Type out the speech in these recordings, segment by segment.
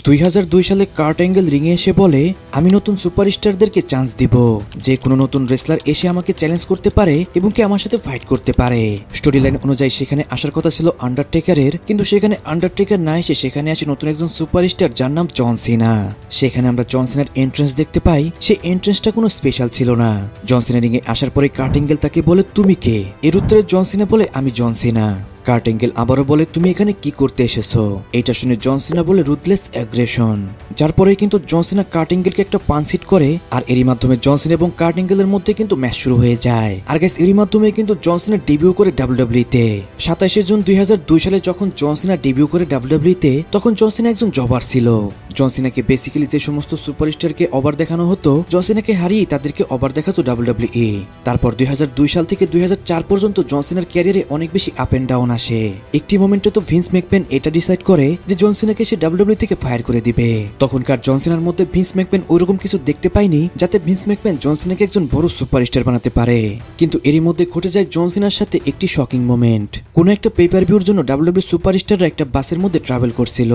2002 সালে cart angle রিংয়ে এসে বলে, আমি নতুন সুপারস্টারদেরকে চান্স দিব, যে কোনো নতুন রেসলার এসে আমাকে চ্যালেঞ্জ করতে পারে এবং কি আমার সাথে ফাইট করতে পারে। স্টোরি লাইন অনুযায়ী সেখানে আসার কথা ছিল আন্ডারটেকারের, কিন্তু সেখানে আন্ডারটেকার না এসে সেখানে আসে নতুন একজন সুপারস্টার যার নাম জন সিনা। সেখানে আমরা জন সিনার এন্ট্রেন্স দেখতে পাই, সেই এন্ট্রেন্সটা কোনো স্পেশাল ছিল না। জন সিনা রিংয়ে আসার পরে কার্ট অ্যাঙ্গেল তাকে বলে, তুমি কে? এর উত্তরে জন সিনা বলে, আমি জন সিনা। কার্ট অ্যাঙ্গেল আবারও বলে, তুমি এখানে কি করতে এসেছো? এটা শুনে জন সিনা বলে, রুথলেস অ্যাগ্রেশন। যার পরে কিন্তু জন সিনা কার্ট অ্যাঙ্গেলকে একটা পাঞ্চ হিট করে, আর এরই মাধ্যমে জন সিনা এবং কার্ট অ্যাঙ্গেলের মধ্যে কিন্তু ম্যাচ শুরু হয়ে যায়। আর গাইস, এরই মাধ্যমে কিন্তু জন সিনা ডেবিউ করে ডাব্লিউডাব্লিউতে। 27 জুন 2002 সালে যখন জন সিনা ডেবিউ করে ডাব্লিউডাব্লিউতে, তখন জন সিনা একজন জবার ছিল। জন সিনাকে বেসিক্যালি যে সমস্ত সুপারস্টারকে ওভার দেখানো হতো, জন সিনাকে হারিয়ে তাদেরকে ওভার দেখাতো ডাব্লিউডাব্লিউই। তারপর 2002 সাল থেকে 2004 পর্যন্ত জন সিনার ক্যারিয়ারে অনেক বেশি আপ এন্ড ডাউন আসে। একটি মোমেন্টে তো ভিন্স ম্যাকম্যান এটা ডিসাইড করে যে জন সিনাকে সে ডাব্লিউডাব্লিউ থেকে ফায়ার করে দিবে। তখনকার জন সিনার মধ্যে ভিন্স ম্যাকম্যান ওইরকম কিছু দেখতে পায়নি যাতে ভিন্স ম্যাকম্যান জন সিনাকে একজন বড় সুপারস্টার বানাতে পারে। কিন্তু এরই মধ্যে ঘটে যায় জন সিনার সাথে একটি শকিং মোমেন্ট। কোনো একটা পেপার ভিউর জন্য ডাব্লিউডাব্লিউ সুপারস্টাররা একটা বাসের মধ্যে ট্রাভেল করছিল।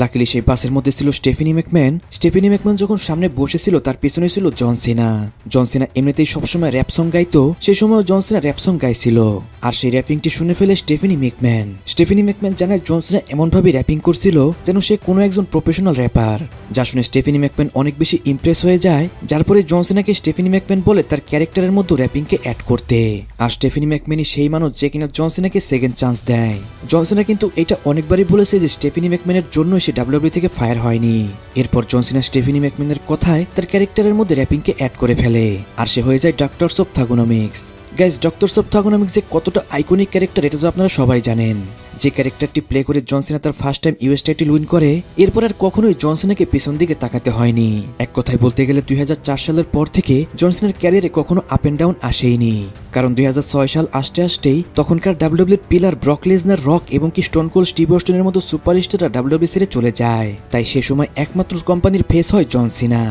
লাকিলি সেই বাসের মধ্যে ছিল স্টেফানি ম্যাকম্যান। স্টেফানি ম্যাকম্যান যখন সামনে বসেছিল, তার পিছনে ছিল জন সিনা। জন সিনা এমনিতেই সবসময় র্যাপ সং গাইতো, সেই সময় জন সিনা র্যাপ সং গাইছিল। আর সেই র্যাপিংটি শুনে ফেলে স্টেফানি ম্যাকম্যান। স্টেফানি ম্যাকম্যান জানায় জন সিনা এমনভাবে র্যাপিং করছিল যেন সে কোনো একজন প্রফেশনাল র্যাপার। যা শুনে স্টেফানি ম্যাকম্যান অনেক বেশি ইমপ্রেস হয়ে যায়, যার পরে জন সিনাকে স্টেফানি ম্যাকম্যান বলে তার ক্যারেক্টারের মধ্যে র্যাপিংকে অ্যাড করতে। আর স্টেফানি ম্যাকম্যানই সেই মানুষ যে কিনা জন সিনাকে সেকেন্ড চান্স দেয়। জন সিনা কিন্তু এটা অনেকবারই বলেছে যে স্টেফানি ম্যাকম্যানের জন্য সে ডাব্লিউডাব্লিউ থেকে ফায়ার হয়নি। এরপর জন সিনা স্টেফানি ম্যাকম্যানের কথায় তার ক্যারেক্টারের মধ্যে র্যাপিংকে অ্যাড করে ফেলে, আর সে হয়ে যায় Doctors of Thuganomics. Guys, Doctors of Thuganomics যে কতটা আইকনিক ক্যারেক্টার এটা তো আপনারা সবাই জানেন। যে ক্যারেক্টারটি প্লে করে জন সিনা তার first time US title win করে, এরপর আর কখনোই জন সিনাকে পিছন দিকে তাকাতে হয়নি। এক কথায় বলতে গেলে 2004 সালের পর থেকে জন সিনার ক্যারিয়ারে কখনো আপ এন্ড ডাউন আসেইনি। কারণ 2006 সাল আসতেই তখনকার ডাব্লিউডাব্লিউর পিলার ব্রক লেসনার, রক এবং কি স্টোন কোল্ড স্টিভ অস্টিনের মতো সুপারস্টাররা ডাব্লিউডাব্লিউ ছেড়ে চলে যায়। তাই সে সময় একমাত্র কোম্পানির ফেস হয় জন সিনা।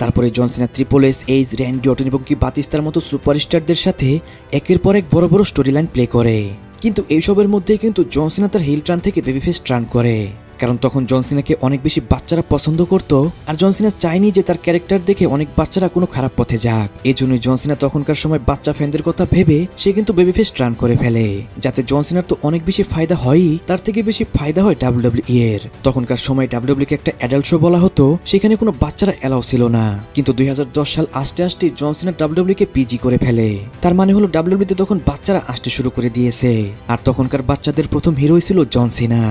তারপরে John Cena triple S, Edge, Randy Orton এবং কি বাতিস্তার মতো সুপারস্টারদের সাথে একের পর এক বড় বড় স্টোরি লাইন প্লে করে। কিন্তু এইসবের মধ্যেই কিন্তু জন সিনা তার হিল টার্ন থেকে বেবিফেস টার্ন করে। কারণ তখন জন সিনাকে অনেক বেশি বাচ্চারা পছন্দ করত, আর জন সিনা চায়নি যে তার ক্যারেক্টার দেখে অনেক বাচ্চারা কোনো খারাপ পথে যাক। এই জন্যই জন সিনা তখনকার সময় বাচ্চা ফ্যানদের কথা ভেবে সে কিন্তু বেবিফেস টার্ন করে ফেলে, যাতে জন সিনার তো অনেক বেশি ফায়দা হয়ই, তার থেকে বেশি ফায়দা হয় ডাব্লিউডাব্লিউ এর। তখনকার সময় ডাব্লিউডাব্লিউকে একটা অ্যাডাল্ট শো বলা হতো, সেখানে কোনো বাচ্চারা এলাও ছিল না। কিন্তু 2010 সাল আসতে জন সিনা ডাব্লিউডাব্লিউকে পিজি করে ফেলে। তার মানে হলো ডাব্লিউডাব্লিউতে তখন বাচ্চারা আসতে শুরু করে দিয়েছে, আর তখনকার বাচ্চাদের প্রথম হিরোই ছিল জন সিনা।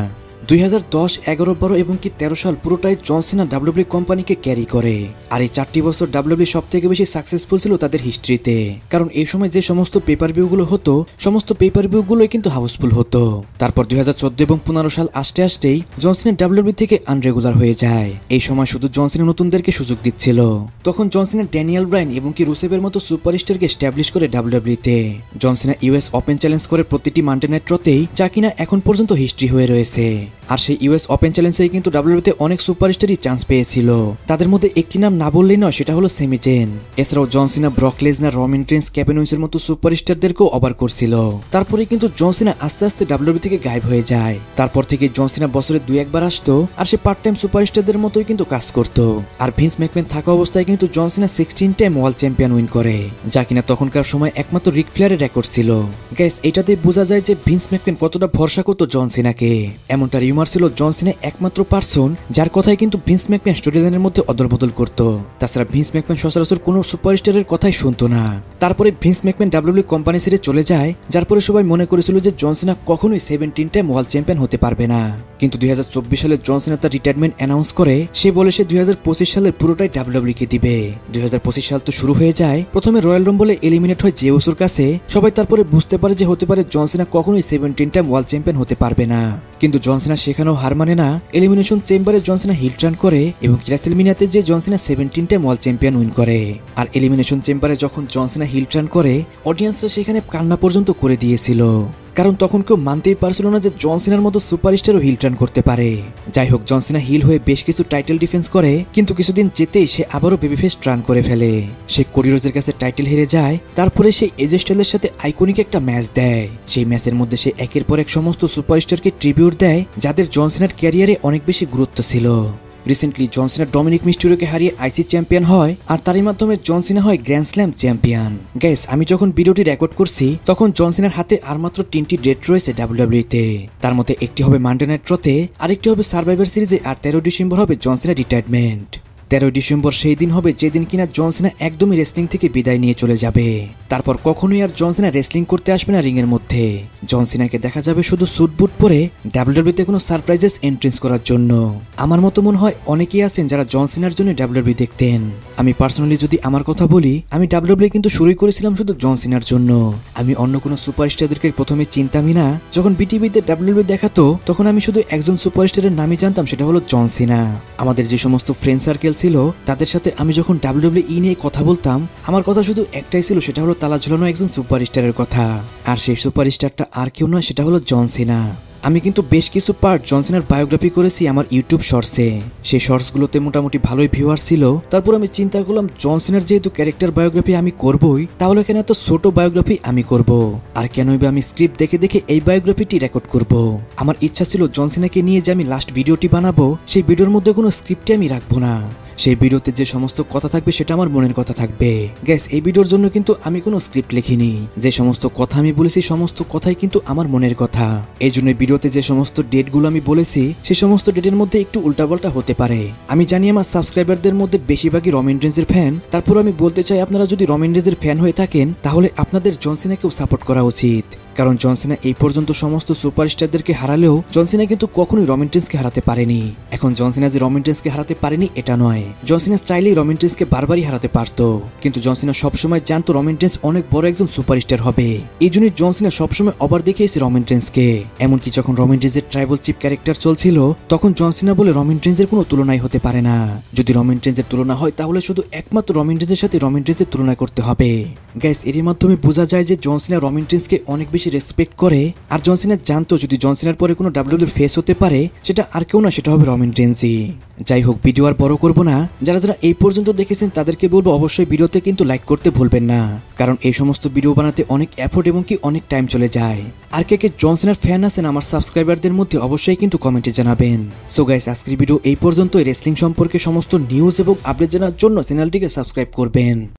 2010, 11, 12 এবং কি 13 সাল পুরোটাই জন সিনা ডাব্লিউডাব্লিউ কোম্পানিকে ক্যারি করে। আর এই 4টি বছর ডাব্লিউডাব্লিউ সব থেকে বেশি সাকসেসফুল ছিল তাদের হিস্ট্রিতে। কারণ এই সময় যে সমস্ত পেপার ভিউ গুলো হতো, সমস্ত পেপার ভিউ গুলোই কিন্তু হাউসফুল হতো। তারপর 2014 এবং 15 সাল আসতেই জন সিনা ডাব্লিউডাব্লিউ থেকে আনরেগুলার হয়ে যায়। এই সময় শুধু জন সিনা নতুনদেরকে সুযোগ দিচ্ছিল। তখন জন সিনা ড্যানিয়েল ব্রায়ান এবং কি রুসেভের মতো সুপারস্টারকে এস্টাবলিশ করে ডাব্লিউডাব্লিউতে। জন সিনা ইউএস ওপেন চ্যালেঞ্জ করে প্রতিটি মানডে নাইট রতেই, যা কিনা এখন পর্যন্ত হিস্ট্রি হয়ে রয়েছে। আর সেই ইউএস ওপেন চ্যালেঞ্জে কিন্তু ডাব্লিউডাব্লিউতে অনেক সুপারস্টারই চান্স পেয়েছিল। তাদের মধ্যে একটি নাম না বললেই নয়, সেটা হলো সেমি জেন। এছাড়াও জন সিনা ব্রক লেসনার, রমিন রেইন্স, কেভিন ওয়েন্সের মতো সুপারস্টারদেরকেও ওভার করছিল। তারপরে কিন্তু জন সিনা আস্তে আস্তে ডাব্লিউডাব্লিউ থেকে গায়েব হয়ে যায়। তারপর থেকে জন সিনা বছরে 2-1 বার আসতো, আর সে পার্ট টাইম সুপারস্টারদের মতোই কিন্তু কাজ করত। আর ভিন্স ম্যাকম্যান থাকা অবস্থায় কিন্তু জন সিনা 16 টাইম ওয়ার্ল্ড চ্যাম্পিয়ন উইন করে, যা কিনা তখনকার সময় একমাত্র রিক ফ্লেয়ারের রেকর্ড ছিল। গাইস, এটাতে বোঝা যায় যে ভিন্স ম্যাকম্যান কতটা ভরসা করতো জন সিনাকে। এমনটা রিউমার ছিল জন সিনা একমাত্র পার্সন যার কথাই কিন্তু ভিন্স ম্যাকম্যান স্টোরি লাইনের মধ্যে অদলবদল করত। তাছাড়া ভিন্স ম্যাকম্যান সচরাচর কোনো সুপারস্টারের কথাই শুনতো না। তারপরে ভিন্স ম্যাকম্যান ডাব্লিউডাব্লিউ কোম্পানি ছেড়ে চলে যায়, যার পরে সবাই মনে করেছিল যে জন সিনা কখনোই 17 টাইম ওয়ার্ল্ড চ্যাম্পিয়ন হতে পারবে না। কিন্তু 2024 সালে জন সিনা তার রিটায়ারমেন্ট অ্যানাউন্স করে। সে বলে সে 2025 সালের পুরোটাই ডাব্লিউডাব্লিউ কে দিবে। 2025 সাল তো শুরু হয়ে যায়। প্রথমে রয়্যাল রাম্বলে এলিমিনেট হয় জে উসোর কাছে। সবাই তারপরে বুঝতে পারে যে হতে পারে জন সিনা কখনোই 17 টাইম ওয়ার্ল্ড চ্যাম্পিয়ন হতে পারবে না। কিন্তু জন সিনা সেখানেও হার মানে না। এলিমিনেশন চেম্বারে জন সিনা হিল টার্ন করে এবং রেসলমেনিয়াতে যে জন সিনা 17 টাইম ওয়ার্ল্ড চ্যাম্পিয়ন উইন করে। আর এলিমিনেশন চেম্বারে যখন জন সিনা হিল টার্ন করে, অডিয়েন্সরা সেখানে কান্না পর্যন্ত করে দিয়েছিল। কারণ তখন কেউ মানতেই পারছিল না যে জন সিনার মতো সুপারস্টারও হিল টার্ন করতে পারে। যাই হোক, জন সিনা হিল হয়ে বেশ কিছু টাইটেল ডিফেন্স করে, কিন্তু কিছুদিন যেতেই সে আবারও বেবিফেস টার্ন করে ফেলে। সে কোডি রোজের কাছে টাইটেল হেরে যায়। তারপরে সে এজে স্টাইলের সাথে আইকনিক একটা ম্যাচ দেয়। সেই ম্যাচের মধ্যে সে একের পর এক সমস্ত সুপারস্টারকে ট্রিবিউট দেয়, যাদের জন সিনার ক্যারিয়ারে অনেক বেশি গুরুত্ব ছিল। রিসেন্টলি জন সিনা ডমিনিক মিস্টেরিওকে হারিয়ে আইসি চ্যাম্পিয়ন হয়, আর তারই মাধ্যমে জন সিনা হয় গ্র্যান্ড স্ল্যাম চ্যাম্পিয়ন। গাইস, আমি যখন ভিডিওটি রেকর্ড করছি তখন জন সিনার হাতে আর মাত্র 3টি ডেট রয়েছে ডাব্লিউডাব্লিউতে। তার মধ্যে একটি হবে মানডে নাইট রতে, আরেকটি হবে সার্ভাইভার সিরিজে, আর 13 ডিসেম্বর হবে জন সিনার রিটায়ারমেন্ট। 13 ডিসেম্বর সেই দিন হবে যেদিন কিনা জন সিনা একদমই রেসলিং থেকে বিদায় নিয়ে চলে যাবে। তারপর কখনোই আর জন সিনা রেসলিং করতে আসবে না রিং এর মধ্যে। জন সিনাকে দেখা যাবে শুধু স্যুট বুট পরে ডাব্লিউডাব্লিউতে কোনো সারপ্রাইজেস এন্ট্রেন্স করার জন্য। আমার মতো মনে হয় অনেকেই আছেন যারা জন সিনার জন্য ডাব্লিউডাব্লিউ দেখতেন। আমি পার্সোনালি যদি আমার কথা বলি, আমি ডাব্লিউডাব্লিউ কিন্তু শুরুই করেছিলাম শুধু জন সিনার জন্য। আমি অন্য কোনো সুপারস্টারদেরকে প্রথমে চিনতামই না। যখন বিটিভিতে ডাব্লিউডাব্লিউ দেখাতো তখন আমি শুধু একজন সুপারস্টারের নামই জানতাম, সেটা হলো জন সিনা। আমাদের যে সমস্ত ফ্রেন্ড সার্কেল ছিল তাদের সাথে আমি যখন ডাব্লিউডাব্লিউ নিয়ে কথা বলতাম, আমার কথা শুধু একটাই ছিল, সেটা হলো তালা ঝুলানো একজন সুপারস্টারের কথা। আর সেই সুপারস্টারটা আর কেউ নয়, সেটা হলো জন সিনা। আমি কিন্তু বেশ কিছু পার্ট জন সিনার বায়োগ্রাফি করেছি আমার ইউটিউব শর্টসে। সেই শর্টসগুলোতে মোটামুটি ভালোই ভিউয়ার ছিল। তারপর আমি চিন্তা করলাম জন সিনার যেহেতু ক্যারেক্টার বায়োগ্রাফি আমি করবই, তাহলে কেন এত ছোট বায়োগ্রাফি আমি করব, আর কেনই বা আমি স্ক্রিপ্ট দেখে দেখে এই বায়োগ্রাফিটি রেকর্ড করব। আমার ইচ্ছা ছিল জন সিনাকে নিয়ে যে আমি লাস্ট ভিডিওটি বানাবো, সেই ভিডিওর মধ্যে কোনো স্ক্রিপ্টে আমি রাখবো না। সেই ভিডিওতে যে সমস্ত কথা থাকবে সেটা আমার মনের কথা থাকবে। গ্যাস, এই ভিডিওর জন্য কিন্তু আমি কোনো স্ক্রিপ্ট লিখিনি। যে সমস্ত কথা আমি বলেছি সমস্ত কথাই কিন্তু আমার মনের কথা। এই জন্য ভিডিওতে যে সমস্ত ডেটগুলো আমি বলেছি সেই সমস্ত ডেটের মধ্যে একটু উল্টাপাল্টা হতে পারে। আমি জানি আমার সাবস্ক্রাইবারদের মধ্যে বেশিরভাগই রমেন রেঞ্জের ফ্যান। তারপর আমি বলতে চাই, আপনারা যদি রমেন রেঞ্জের ফ্যান হয়ে থাকেন তাহলে আপনাদের জন সিনাকেও সাপোর্ট করা উচিত। কারণ জন সিনা এই পর্যন্ত সমস্ত সুপারস্টারদেরকে হারালেও জন সিনা কিন্তু কখনোই রমেন রেঞ্জকে হারাতে পারেনি। এখন জন সিনা যে রমেন রেঞ্জকে হারাতে পারেনি এটা নয়, জন সিনা চাইলেই রমেন রেঞ্জকে বারবারই হারাতে পারত। কিন্তু জন সিনা সবসময় জানতো রমেন রেঞ্জ অনেক বড় একজন সুপারস্টার হবে। এই জন্যই জন সিনা সবসময় ওভার দেখিয়েছে রমেন রেঞ্জকে। এমনকি যখন রমেন রেঞ্জের ট্রাইবল চিফ ক্যারেক্টার চলছিল তখন জন সিনা বলে রমেন রেঞ্জের কোনো তুলনাই হতে পারে না। যদি রমেন রেঞ্জের তুলনা হয় তাহলে শুধু একমাত্র রমেন রেঞ্জের সাথে রমেন রেঞ্জের তুলনা করতে হবে। গাইস, এর মাধ্যমে বোঝা যায় যে জন সিনা রমেন রেঞ্জকে অনেক বেশি রেসপেক্ট করে। আর জন সিনা জানতো যদি জন সিনার পরে কোনো ডাব্লিউডাব্লিউ ফেস হতে পারে সেটা আর কেউ না, সেটা হবে রমেন রেঞ্জই। যাই হোক, ভিডিও আর বড় করবো না। যারা যারা এই পর্যন্ত দেখেছেন তাদেরকে বলবো অবশ্যই ভিডিওতে কিন্তু লাইক করতে ভুলবেন না, কারণ এই সমস্ত ভিডিও বানাতে অনেক এফোর্ট এবং কি অনেক টাইম চলে যায়। আর কে কে জন সিনার ফ্যান আছেন আমার সাবস্ক্রাইবারদের মধ্যে অবশ্যই কিন্তু কমেন্টে জানাবেন। সো গাইস, আজকের ভিডিও এই পর্যন্ত। রেসলিং সম্পর্কে সমস্ত নিউজ এবং আপডেট জানার জন্য চ্যানেলটিকে সাবস্ক্রাইব করবেন।